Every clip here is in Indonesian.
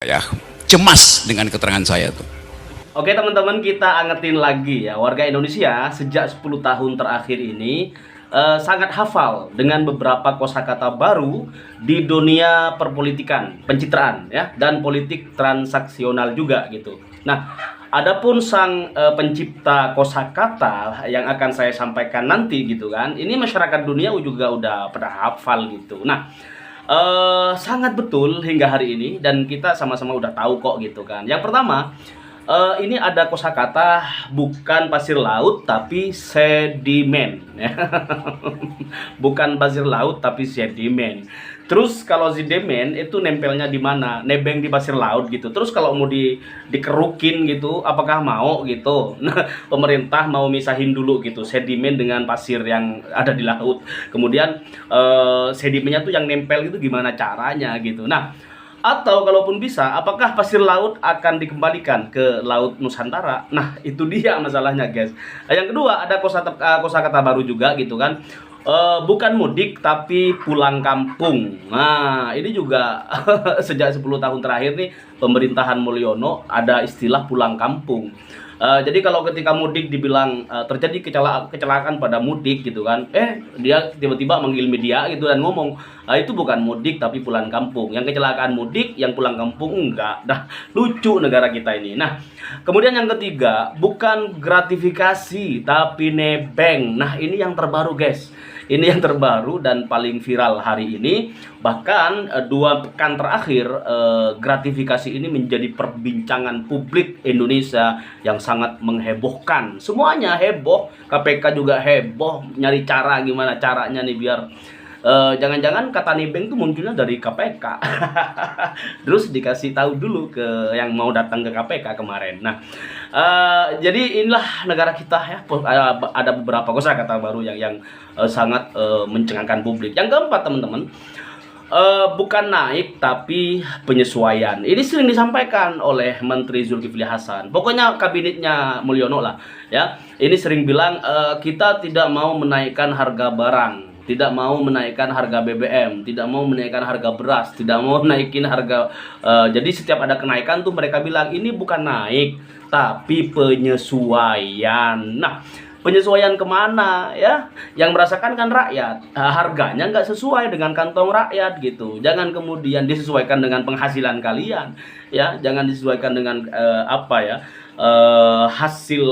ya cemas dengan keterangan saya tuh. Oke teman-teman, kita angetin lagi ya, warga Indonesia sejak 10 tahun terakhir ini sangat hafal dengan beberapa kosakata baru di dunia perpolitikan, pencitraan ya, dan politik transaksional juga gitu. Nah, adapun sang pencipta kosakata yang akan saya sampaikan nanti gitu kan, ini masyarakat dunia juga udah pada hafal gitu. Nah, sangat betul hingga hari ini dan kita sama-sama udah tahu kok gitu kan. Yang pertama, ini ada kosakata bukan pasir laut tapi sedimen. Bukan pasir laut tapi sedimen. Terus kalau sedimen itu nempelnya di mana? Nebeng di pasir laut gitu. Terus kalau mau dikerukin gitu, apakah mau gitu? Nah, pemerintah mau misahin dulu gitu sedimen dengan pasir yang ada di laut. Kemudian sedimennya tuh yang nempel itu gimana caranya gitu. Nah, atau kalaupun bisa, apakah pasir laut akan dikembalikan ke Laut Nusantara? Nah, itu dia masalahnya, guys. Yang kedua, ada kosakata baru juga gitu kan. Bukan mudik tapi pulang kampung. Nah, ini juga sejak 10 tahun terakhir nih pemerintahan Mulyono ada istilah pulang kampung. Jadi kalau ketika mudik dibilang terjadi kecelakaan pada mudik gitu kan, dia tiba-tiba manggil media gitu dan ngomong, itu bukan mudik tapi pulang kampung. Yang kecelakaan mudik, yang pulang kampung enggak. Dah lucu negara kita ini. Nah, kemudian yang ketiga, bukan gratifikasi tapi nebeng. Nah, ini yang terbaru, guys. Ini yang terbaru dan paling viral hari ini. Bahkan 2 pekan terakhir gratifikasi ini menjadi perbincangan publik Indonesia yang sangat menghebohkan. Semuanya heboh, KPK juga heboh nyari cara gimana caranya nih biar jangan-jangan kata nebeng tuh munculnya dari KPK. Terus dikasih tahu dulu ke yang mau datang ke KPK kemarin. Nah, jadi inilah negara kita ya. Ada beberapa kosakata baru yang sangat mencengangkan publik. Yang keempat, teman-teman, bukan naik tapi penyesuaian. Ini sering disampaikan oleh Menteri Zulkifli Hasan. Pokoknya kabinetnya Mulyono lah ya. Ini sering bilang kita tidak mau menaikkan harga barang, tidak mau menaikkan harga BBM, tidak mau menaikkan harga beras, tidak mau naikin harga. Jadi setiap ada kenaikan tuh mereka bilang ini bukan naik tapi penyesuaian. Nah, penyesuaian kemana ya? Yang merasakan kan rakyat. Harganya nggak sesuai dengan kantong rakyat gitu. Jangan kemudian disesuaikan dengan penghasilan kalian ya. Jangan disesuaikan dengan hasil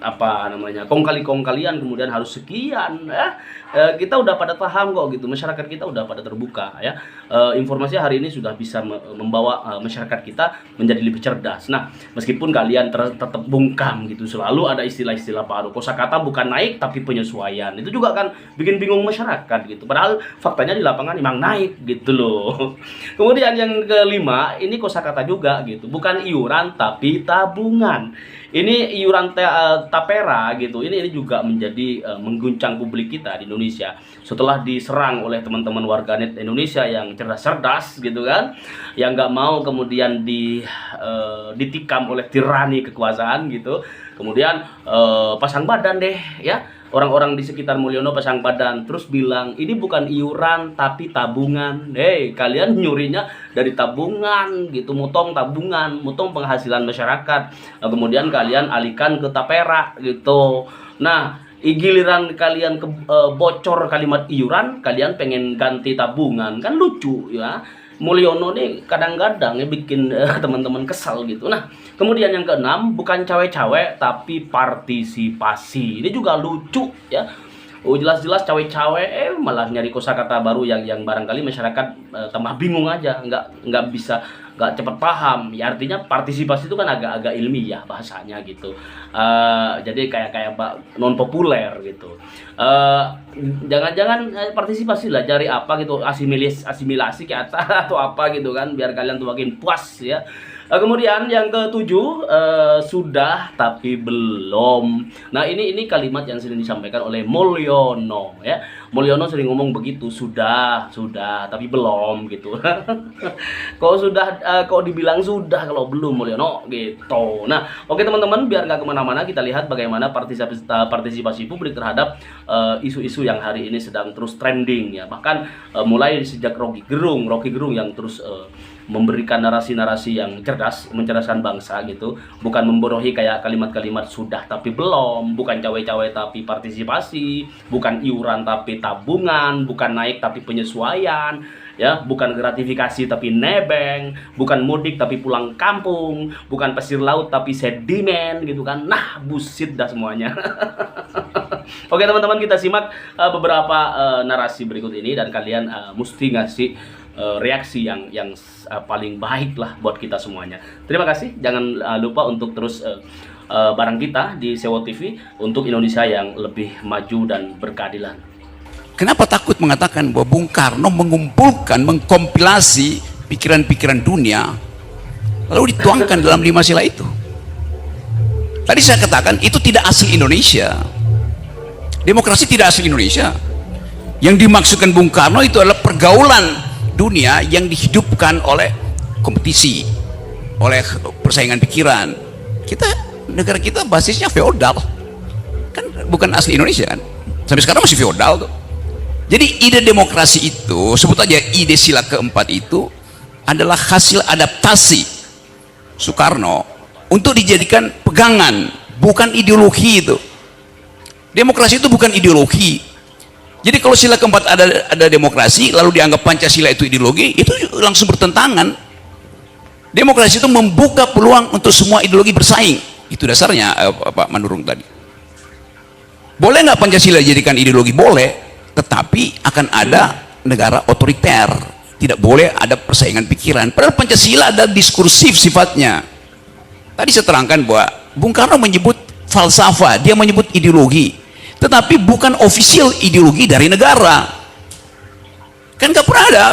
apa namanya kong kalian kemudian harus sekian ya. Kita udah pada paham kok gitu, masyarakat kita udah pada terbuka ya. Informasi hari ini sudah bisa membawa masyarakat kita menjadi lebih cerdas. Nah, meskipun kalian tetap bungkam gitu, selalu ada istilah-istilah baru, kosakata bukan naik tapi penyesuaian, itu juga kan bikin bingung masyarakat gitu, padahal faktanya di lapangan memang naik gitu loh. Kemudian yang kelima, ini kosakata juga gitu, bukan iuran tapi tabungan. Ini iuran tapera gitu. Ini juga menjadi mengguncang publik kita di Indonesia setelah diserang oleh teman-teman warganet Indonesia yang cerdas-cerdas gitu kan, yang nggak mau kemudian ditikam oleh tirani kekuasaan gitu. Kemudian pasang badan deh ya. Orang-orang di sekitar Mulyono pasang badan, terus bilang ini bukan iuran tapi tabungan. Kalian nyurinya dari tabungan gitu, motong tabungan, motong penghasilan masyarakat. Kemudian kalian alihkan ke tapera gitu. Nah, giliran kalian bocor kalimat iuran, kalian pengen ganti tabungan, kan lucu ya. Mulyono nih kadang-kadang ya bikin teman-teman kesal gitu. Nah, kemudian yang keenam, bukan cawe-cawe tapi partisipasi. Ini juga lucu ya. Jelas-jelas cawe-cawe malah nyari kosakata baru yang barangkali masyarakat tambah bingung aja, nggak bisa, nggak cepat paham ya. Artinya partisipasi itu kan agak-agak ilmiah bahasanya gitu. Jadi kayak non populer gitu. Jangan-jangan partisipasi lah, cari apa gitu, asimilasi kayak atau apa gitu kan, biar kalian tuh makin puas ya. Kemudian yang ketujuh, sudah tapi belum. Nah, ini kalimat yang sering disampaikan oleh Mulyono ya. Mulyono sering ngomong begitu, sudah tapi belum gitu. Kok dibilang sudah kalau belum, Mulyono gitu. Nah, oke teman-teman, biar nggak kemana-mana, kita lihat bagaimana partisipasi publik terhadap isu-isu yang hari ini sedang terus trending ya. Bahkan mulai sejak Rocky Gerung yang terus memberikan narasi-narasi yang cerdas, mencerdaskan bangsa gitu, bukan membodohi kayak kalimat-kalimat sudah tapi belum, bukan cawe-cawe tapi partisipasi, bukan iuran tapi tabungan, bukan naik tapi penyesuaian, ya, bukan gratifikasi tapi nebeng, bukan mudik tapi pulang kampung, bukan pasir laut tapi sedimen gitu kan. Nah, bullshit dah semuanya. Oke teman-teman, kita simak beberapa narasi berikut ini dan kalian mesti ngasih reaksi yang paling baik lah buat kita semuanya. Terima kasih, jangan lupa untuk terus bareng kita di Sewo TV untuk Indonesia yang lebih maju dan berkeadilan. Kenapa takut mengatakan bahwa Bung Karno mengumpulkan, mengkompilasi pikiran-pikiran dunia lalu dituangkan dalam 5 sila itu? Tadi saya katakan itu tidak asli Indonesia. Demokrasi tidak asli Indonesia. Yang dimaksudkan Bung Karno itu adalah pergaulan dunia yang dihidupkan oleh kompetisi, oleh persaingan pikiran. Negara kita basisnya feodal, kan bukan asli Indonesia kan? Sampai sekarang masih feodal tuh. Jadi ide demokrasi itu, sebut aja ide sila keempat itu adalah hasil adaptasi Soekarno untuk dijadikan pegangan, bukan ideologi itu. Demokrasi itu bukan ideologi. Jadi kalau sila keempat ada demokrasi lalu dianggap Pancasila itu ideologi, itu langsung bertentangan. Demokrasi itu membuka peluang untuk semua ideologi bersaing. Itu dasarnya Pak Manurung tadi. Boleh nggak Pancasila dijadikan ideologi? Boleh, tetapi akan ada negara otoriter. Tidak boleh ada persaingan pikiran. Padahal Pancasila ada diskursif sifatnya. Tadi saya terangkan bahwa Bung Karno menyebut falsafah, dia menyebut ideologi, tetapi bukan official ideologi dari negara. Kan nggak pernah ada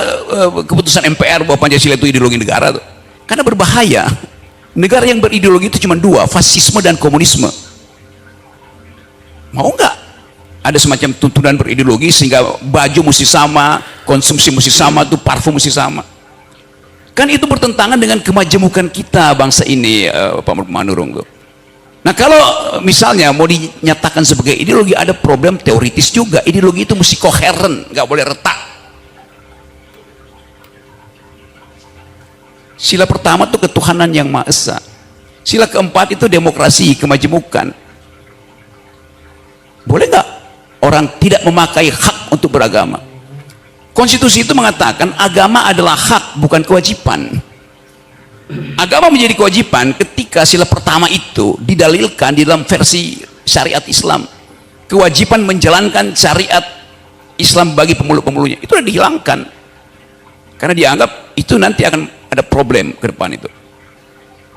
keputusan MPR bahwa Pancasila itu ideologi negara tuh. Karena berbahaya. Negara yang berideologi itu cuma 2, fasisme dan komunisme. Mau nggak ada semacam tuntunan berideologi sehingga baju mesti sama, konsumsi mesti sama, tuh parfum mesti sama? Kan itu bertentangan dengan kemajemukan kita bangsa ini, Pak Manurung tuh. Nah kalau misalnya mau dinyatakan sebagai ideologi, ada problem teoritis juga. Ideologi itu mesti koheren, nggak boleh retak. Sila pertama itu ketuhanan yang Maha Esa. Sila keempat itu demokrasi, kemajemukan. Boleh nggak orang tidak memakai hak untuk beragama? Konstitusi itu mengatakan agama adalah hak, bukan kewajiban. Agama menjadi kewajiban ketika sila pertama itu didalilkan di dalam versi syariat Islam. Kewajiban menjalankan syariat Islam bagi pemeluk-pemeluknya itu sudah dihilangkan karena dianggap itu nanti akan ada problem ke depan itu.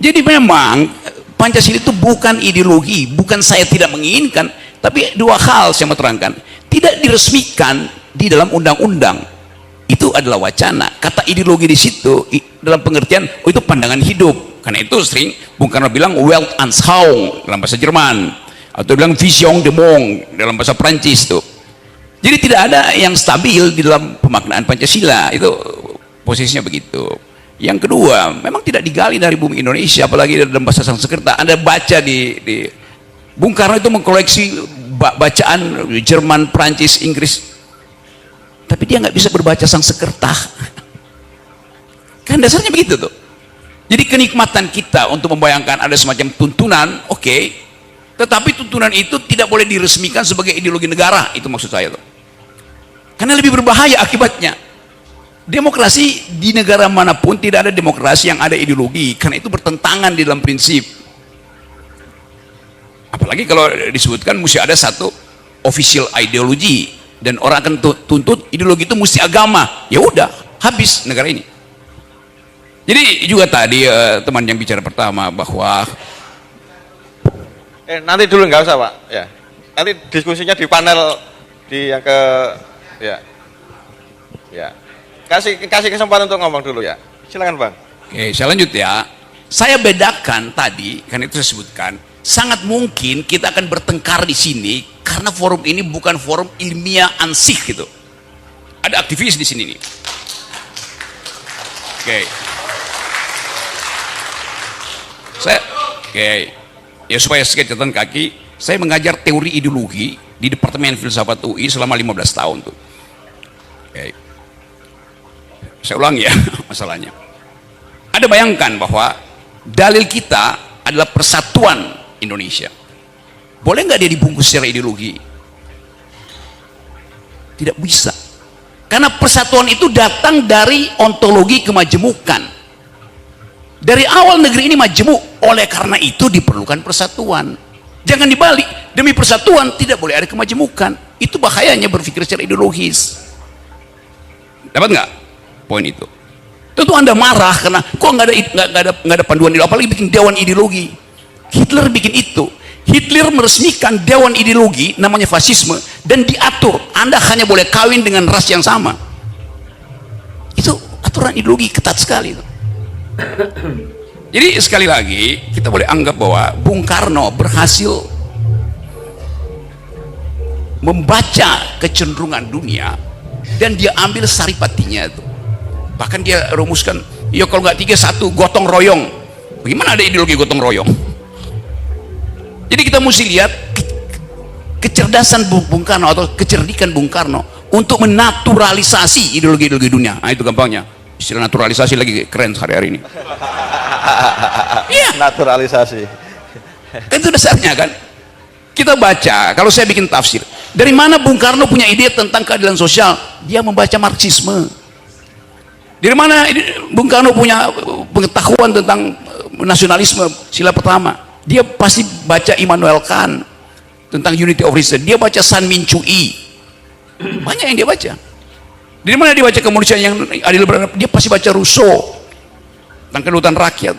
Jadi memang Pancasila itu bukan ideologi, bukan saya tidak menginginkan, tapi 2 hal saya mau terangkan. Tidak diresmikan di dalam undang-undang. Itu adalah wacana. Kata ideologi di situ dalam pengertian itu pandangan hidup. Karena itu sering Bung Karno bilang Weltanschauung dalam bahasa Jerman, atau bilang Vision de Monde dalam bahasa Prancis tuh. Jadi tidak ada yang stabil di dalam pemaknaan Pancasila. Itu posisinya begitu. Yang kedua, memang tidak digali dari bumi Indonesia, apalagi dalam bahasa Sanskerta. Anda baca di Bung Karno itu mengkoleksi bacaan Jerman, Prancis, Inggris, tapi dia nggak bisa berbaca Sanskerta. Kan dasarnya begitu tuh. Jadi kenikmatan kita untuk membayangkan ada semacam tuntunan, oke, tetapi tuntunan itu tidak boleh diresmikan sebagai ideologi negara. Itu maksud saya tuh. Karena lebih berbahaya akibatnya. Demokrasi di negara manapun tidak ada demokrasi yang ada ideologi, karena itu bertentangan di dalam prinsip. Apalagi kalau disebutkan mesti ada satu official ideologi, dan orang akan tuntut ideologi itu mesti agama. Ya udah, habis negara ini. Jadi juga tadi teman yang bicara pertama bahwa nanti dulu nggak usah Pak, ya. Nanti diskusinya di panel di yang ke ya. Kasih kesempatan untuk ngomong dulu ya. Silakan Bang. Oke, saya lanjut ya. Saya bedakan tadi, karena itu saya sebutkan, sangat mungkin kita akan bertengkar di sini karena forum ini bukan forum ilmiah ansih gitu. Ada aktivis di sini nih. Oke. Ya supaya sedikit catatan kaki, saya mengajar teori ideologi di Departemen Filsafat UI selama 15 tahun tuh. Oke. Saya ulang ya masalahnya. Anda bayangkan bahwa dalil kita adalah persatuan Indonesia. Boleh nggak dia dibungkus secara ideologi? Tidak bisa. Karena persatuan itu datang dari ontologi kemajemukan. Dari awal negeri ini majemuk, oleh karena itu diperlukan persatuan. Jangan dibalik, demi persatuan tidak boleh ada kemajemukan. Itu bahayanya berpikir secara ideologis. Dapat nggak poin itu? Tentu Anda marah karena kok nggak ada panduan ideologi, apalagi bikin dewan ideologi. Hitler bikin itu. Hitler meresmikan dewan ideologi namanya fasisme dan diatur Anda hanya boleh kawin dengan ras yang sama. Itu aturan ideologi ketat sekali itu. Jadi sekali lagi kita boleh anggap bahwa Bung Karno berhasil membaca kecenderungan dunia dan dia ambil saripatinya itu. Bahkan dia rumuskan, ya kalau nggak 3-1 gotong royong. Bagaimana ada ideologi gotong royong? Jadi kita mesti lihat kecerdasan Bung Karno atau kecerdikan Bung Karno untuk menaturalisasi ideologi-ideologi dunia. Nah itu gampangnya. Istilah naturalisasi lagi keren hari-hari ini. Iya. Naturalisasi. Kan itu dasarnya kan. Kita baca, kalau saya bikin tafsir, dari mana Bung Karno punya ide tentang keadilan sosial? Dia membaca Marxisme. Dari mana Bung Karno punya pengetahuan tentang nasionalisme sila pertama? Dia pasti baca Immanuel Kant tentang unity of reason. Dia baca San Min Chui. Banyak yang dia baca. Dari mana dia baca kemanusiaan yang adil beradab? Dia pasti baca Rousseau tentang kedaulatan rakyat.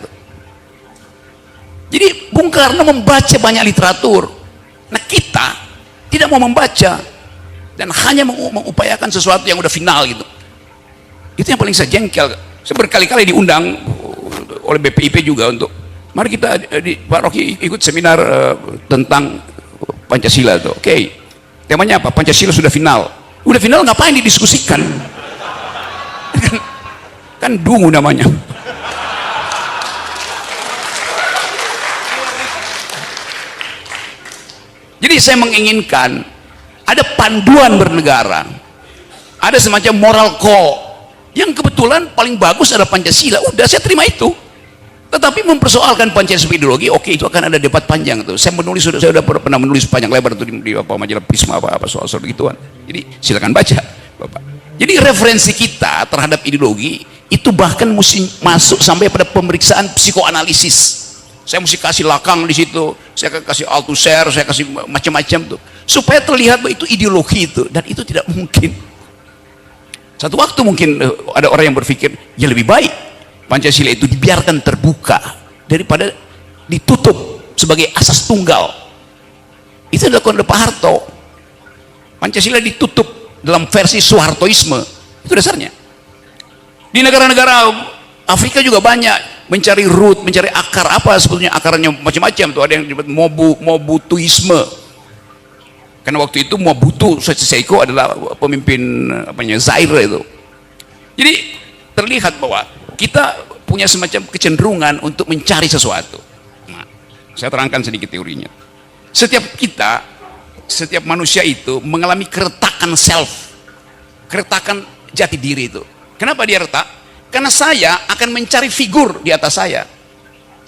Jadi Bung Karno membaca banyak literatur. Nah kita tidak mau membaca dan hanya mengupayakan sesuatu yang udah final gitu. Itu yang paling saya jengkel. Saya berkali-kali diundang oleh BPIP juga untuk mari kita di Pak Rocky ikut seminar tentang Pancasila tuh. Oke. Temanya apa? Pancasila sudah final. Udah final ngapain didiskusikan? Kan dungu namanya. Jadi saya menginginkan ada panduan bernegara. Ada semacam moral code yang kebetulan paling bagus adalah Pancasila. Udah saya terima itu. Tetapi mempersoalkan Pancasila ideologi, oke, itu akan ada debat panjang tuh. Saya sudah pernah menulis panjang lebar tuh di majalah Prisma apa soal begituan. Jadi silakan baca, Bapak. Jadi referensi kita terhadap ideologi itu bahkan mesti masuk sampai pada pemeriksaan psikoanalisis. Saya mesti kasih lakang di situ, saya kasih Althusser, saya kasih macam-macam tuh, supaya terlihat bahwa itu ideologi itu, dan itu tidak mungkin. Satu waktu mungkin ada orang yang berpikir, ya lebih baik Pancasila itu dibiarkan terbuka daripada ditutup sebagai asas tunggal. Itu dilakukan oleh Pak Harto. Pancasila ditutup dalam versi Soehartoisme. Itu dasarnya. Di negara-negara Afrika juga banyak mencari root, mencari akar. Apa sebetulnya akarnya? Macam-macam tuh. Ada yang disebut Mobutuisme. Karena waktu itu Mobutu Seko adalah pemimpin Zaire itu. Jadi terlihat bahwa kita punya semacam kecenderungan untuk mencari sesuatu. Nah, saya terangkan sedikit teorinya. Setiap manusia itu mengalami keretakan self, keretakan jati diri itu. Kenapa dia retak? Karena saya akan mencari figur di atas saya,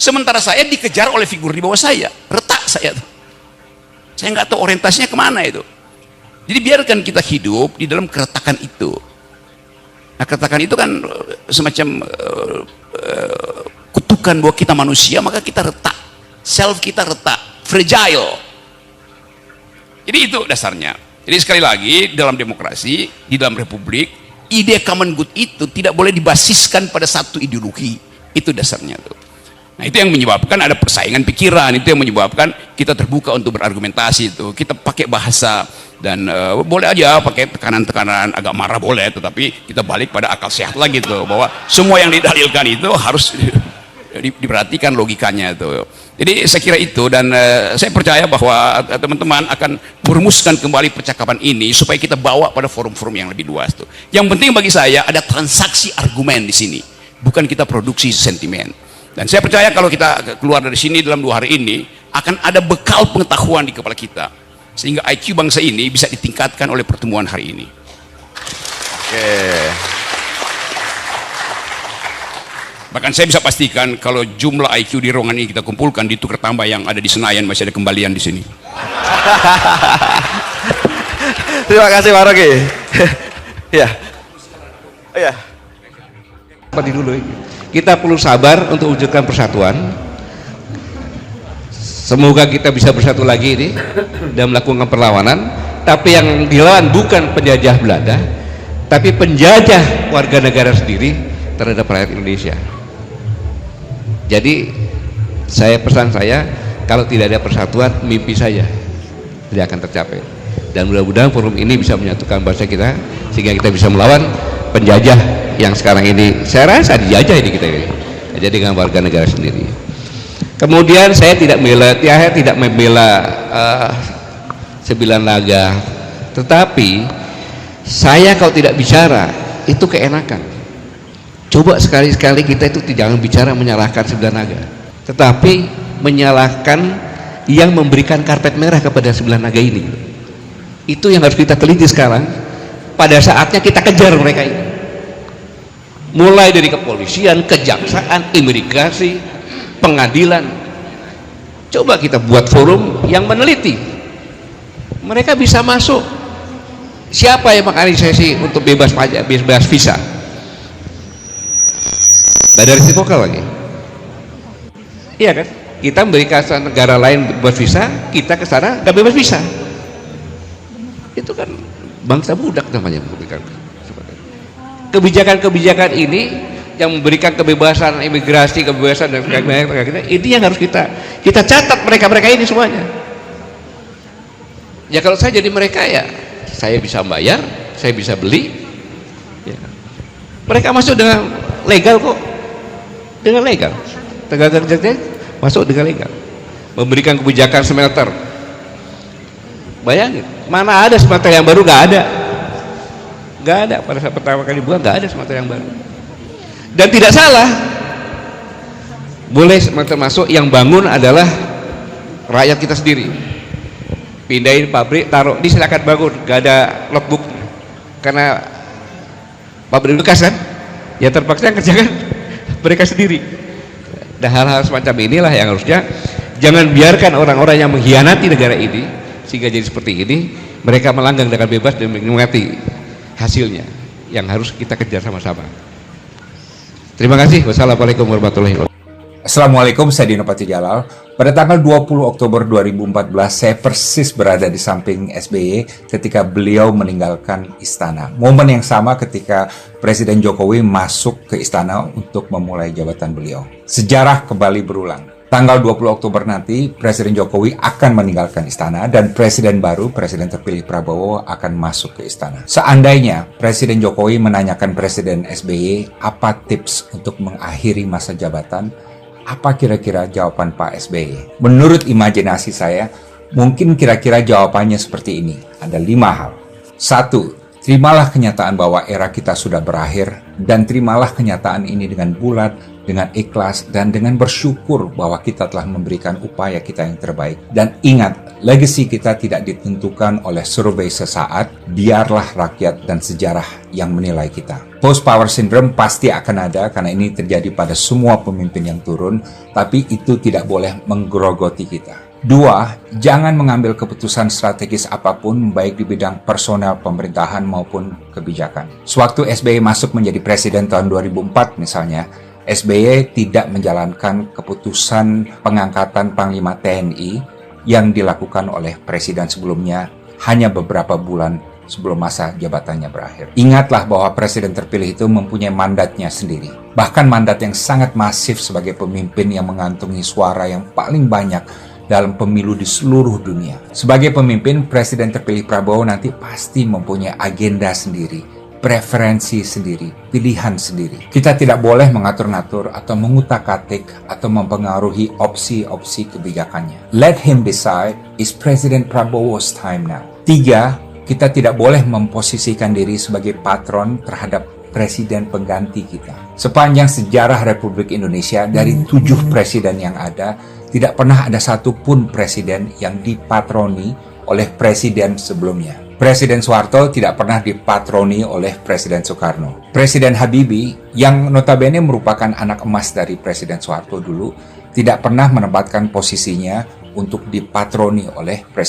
sementara saya dikejar oleh figur di bawah saya. Retak saya tuh. Saya nggak tahu orientasinya kemana itu. Jadi biarkan kita hidup di dalam keretakan itu. Nah, keretakan itu kan semacam kutukan bahwa kita manusia, maka kita retak. Self kita retak, fragile. Jadi itu dasarnya. Jadi sekali lagi, dalam demokrasi, di dalam republik, ide common good itu tidak boleh dibasiskan pada satu ideologi. Itu dasarnya tuh. Nah, itu yang menyebabkan ada persaingan pikiran, itu yang menyebabkan kita terbuka untuk berargumentasi itu. Kita pakai bahasa dan boleh aja pakai tekanan-tekanan, agak marah boleh, tetapi kita balik pada akal sehat lagi tuh, bahwa semua yang didalilkan itu harus diperhatikan logikanya itu. Jadi saya kira itu, dan saya percaya bahwa teman-teman akan merumuskan kembali percakapan ini supaya kita bawa pada forum-forum yang lebih luas tuh. Yang penting bagi saya ada transaksi argumen di sini, bukan kita produksi sentimen. Dan saya percaya kalau kita keluar dari sini dalam 2 hari ini akan ada bekal pengetahuan di kepala kita, sehingga IQ bangsa ini bisa ditingkatkan oleh pertemuan hari ini. Oke. Bahkan saya bisa pastikan kalau jumlah IQ di ruangan ini kita kumpulkan, ditukar tambah yang ada di Senayan, masih ada kembalian di sini. Terima kasih Pak Rocky. Ya. Ya. Seperti dulu, kita perlu sabar untuk wujudkan persatuan. Semoga kita bisa bersatu lagi ini dan melakukan perlawanan. Tapi yang dilawan bukan penjajah Belanda, tapi penjajah warga negara sendiri terhadap rakyat Indonesia. Jadi pesan saya, kalau tidak ada persatuan, mimpi saya tidak akan tercapai. Dan mudah-mudahan forum ini bisa menyatukan bangsa kita sehingga kita bisa melawan penjajah yang sekarang ini saya rasa dijajah ini kita ini. Jadi dengan warga negara sendiri. Kemudian saya tidak membela Sembilan Naga, tetapi saya kalau tidak bicara itu keenakan. Coba sekali-sekali kita itu jangan bicara menyalahkan Sembilan Naga, tetapi menyalahkan yang memberikan karpet merah kepada Sembilan Naga ini. Itu yang harus kita teliti sekarang. Pada saatnya kita kejar mereka ini, mulai dari kepolisian, kejaksaan, imigrasi, pengadilan. Coba kita buat forum yang meneliti, mereka bisa masuk. Siapa yang menginisiasi untuk bebas pajak, bebas visa? Badan Risiko Lokal lagi. Iya kan? Kita memberikan negara lain bebas visa, kita ke sana nggak bebas visa. Itu kan bangsa budak namanya. Kebijakan-kebijakan ini yang memberikan kebebasan imigrasi, kebebasan dan sebagainya, ini yang harus kita catat mereka ini semuanya. Ya kalau saya jadi mereka, ya saya bisa bayar, saya bisa beli, ya. Mereka masuk dengan legal kok, dengan legal, tenaga kerja masuk dengan legal, memberikan kebijakan smelter. Bayangin, mana ada smelter yang baru? Nggak ada. Pada saat pertama kali buat nggak ada smelter yang baru. Dan tidak salah, boleh smelter masuk, yang bangun adalah rakyat kita sendiri. Pindahin pabrik, taruh di, silakan bangun, nggak ada logbook, karena pabrik bekas kan, ya terpaksa yang kerjakan mereka sendiri. Dan hal-hal semacam inilah yang harusnya jangan biarkan orang-orang yang mengkhianati negara ini sehingga jadi seperti ini, mereka melanggang dengan bebas dan menikmati hasilnya, yang harus kita kejar sama-sama. Terima kasih. Wassalamualaikum warahmatullahi wabarakatuh. Assalamualaikum, saya Dino Patijalal. Pada tanggal 20 Oktober 2014, saya persis berada di samping SBY ketika beliau meninggalkan istana. Momen yang sama ketika Presiden Jokowi masuk ke istana untuk memulai jabatan beliau. Sejarah kembali berulang. Tanggal 20 Oktober nanti, Presiden Jokowi akan meninggalkan istana dan Presiden baru, Presiden terpilih Prabowo, akan masuk ke istana. Seandainya Presiden Jokowi menanyakan Presiden SBY apa tips untuk mengakhiri masa jabatan, apa kira-kira jawaban Pak SBY? Menurut imajinasi saya, mungkin kira-kira jawabannya seperti ini. Ada 5 hal. 1. Terimalah kenyataan bahwa era kita sudah berakhir, dan terimalah kenyataan ini dengan bulat, dengan ikhlas, dan dengan bersyukur bahwa kita telah memberikan upaya kita yang terbaik. Dan ingat, legasi kita tidak ditentukan oleh survei sesaat, biarlah rakyat dan sejarah yang menilai kita. Post-power syndrome pasti akan ada karena ini terjadi pada semua pemimpin yang turun, tapi itu tidak boleh menggerogoti kita. 2. Jangan mengambil keputusan strategis apapun, baik di bidang personal pemerintahan maupun kebijakan. Sewaktu SBY masuk menjadi presiden tahun 2004 misalnya, SBY tidak menjalankan keputusan pengangkatan Panglima TNI yang dilakukan oleh presiden sebelumnya hanya beberapa bulan sebelum masa jabatannya berakhir. Ingatlah bahwa presiden terpilih itu mempunyai mandatnya sendiri. Bahkan mandat yang sangat masif sebagai pemimpin yang mengantongi suara yang paling banyak dalam pemilu di seluruh dunia. Sebagai pemimpin, Presiden terpilih Prabowo nanti pasti mempunyai agenda sendiri, preferensi sendiri, pilihan sendiri. Kita tidak boleh mengatur-ngatur atau mengutak-atik atau mempengaruhi opsi-opsi kebijakannya. Let him decide. Is President Prabowo's time now. 3. Kita tidak boleh memposisikan diri sebagai patron terhadap presiden pengganti kita. Sepanjang sejarah Republik Indonesia, dari 7 presiden yang ada, tidak pernah ada satupun presiden yang dipatroni oleh presiden sebelumnya. Presiden Soeharto tidak pernah dipatroni oleh Presiden Soekarno. Presiden Habibie, yang notabene merupakan anak emas dari Presiden Soeharto dulu, tidak pernah menempatkan posisinya untuk dipatroni oleh Presiden